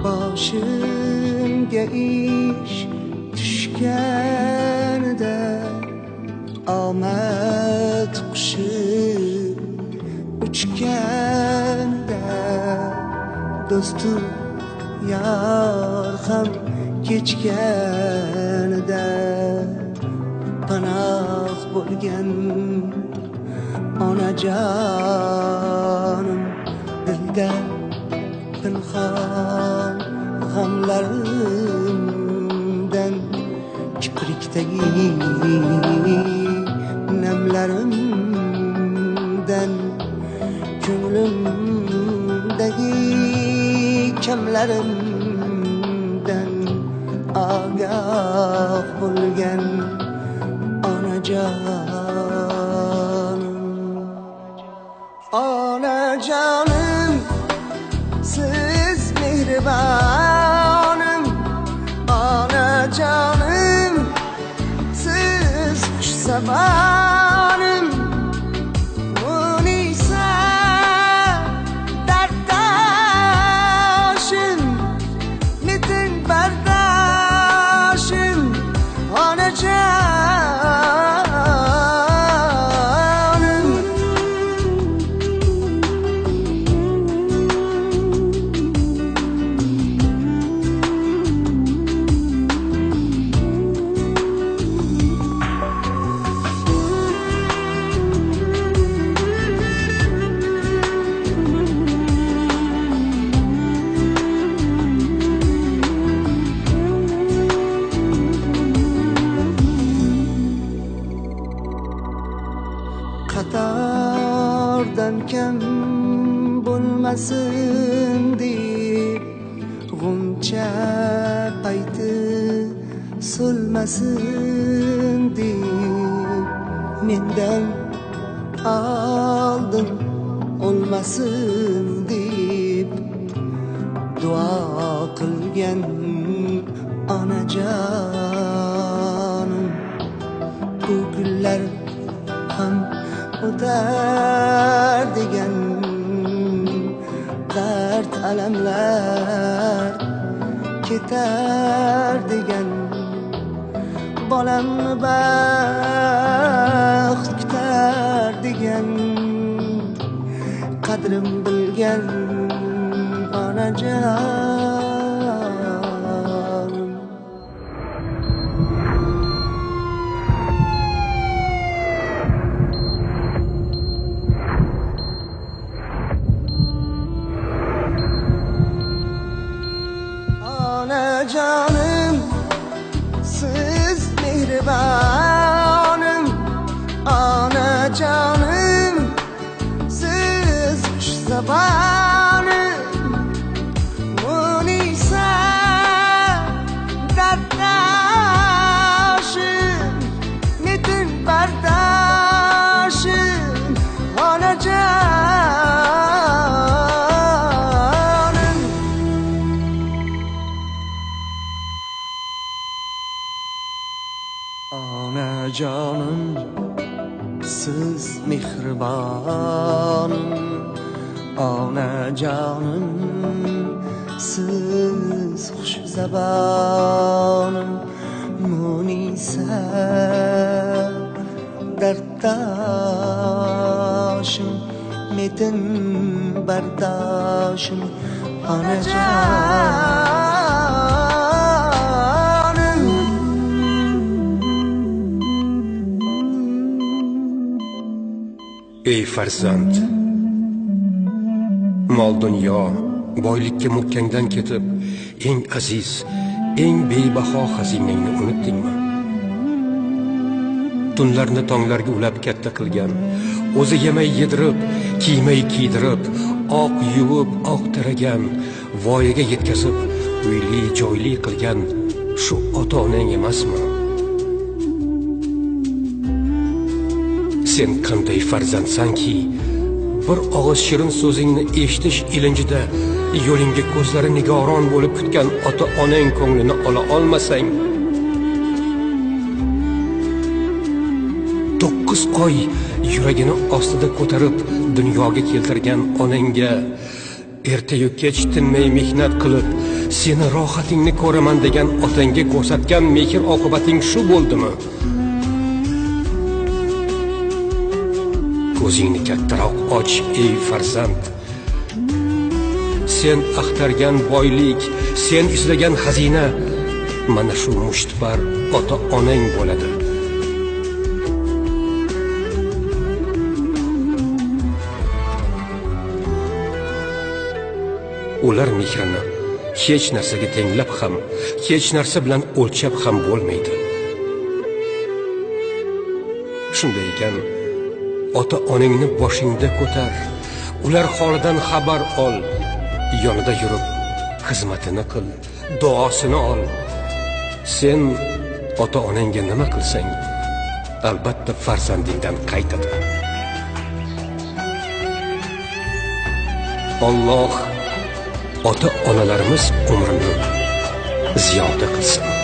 Boshimga ish tushganida omad qushi uchganda do'stu yor ham kechganida panoh bo'lgan onajonim dilda pinhon g'amlarimdan kiprikdagi namlarimdan ko'nglimdagi kamlarimdan ogoh bo'lgan onajonim siz mehribonim onajonim siz xushzabonim munisa darddoshim metin bardoshim onajonim qatordan kam bo'lmasin deb g'uncha payti so'lmasin deb mendan oldin o'lmasin deb duo qilgan onajonim bu kunlar ham o'tar degan dard alamlar ketar degan bolamni baxt kutar degan qadrim bilgan onajonim onajonim siz mehribonim onajonim siz xushzabonim munisa darddoshim metin bardoshim onajonim onajonim siz mehribonim onajonim siz xushzabonim munisa darddoshim metin bardoshim onajonim Ey farzand, mol dunyo, boylikka mukkangdan ketib, eng aziz, eng bebaho xazinangni unutdingmi? Tunlarni tonglarga ulab katta qilgan, o'zi yemay yedirib, kiymay kiydirib, oq yuvib, oq taragan, voyaga yetkazib, uyli joyli qilgan shu ota-onang emasmi? Sen qanday farzandsanki, bir og'iz shirin so'zingni eshitish ilinjida yo'lingga ko'zlari nigoron bo'lib kutgan ota-onang ko'nglini ola olmasang, 9 oy yuragini ostida ko'tarib dunyoga keltirgan onangga ertayu kech tinmay mehnat qilib seni rohatingni ko'raman degan otangga ko'rsatgan mehr oqibating shu bo'ldimi? Ko'zingni kattaroq och, ey farzand. Sen axtargan boylik, sen izlagan xazina mana shu mushtipar ota-onang bo'ladi. Ular mehrini hech narsaga tenglab ham, hech narsa bilan o'lchab ham bo'lmaydi. Shunday ekan, ota-onangni boshingda ko'tar, ular holidan xabar ol, yonida yurib xizmatini qil, duosini ol. Sen ota-onangga nima qilsang, albatta farzandingdan qaytadi. Alloh ota-onalarimiz umrini ziyoda qilsin.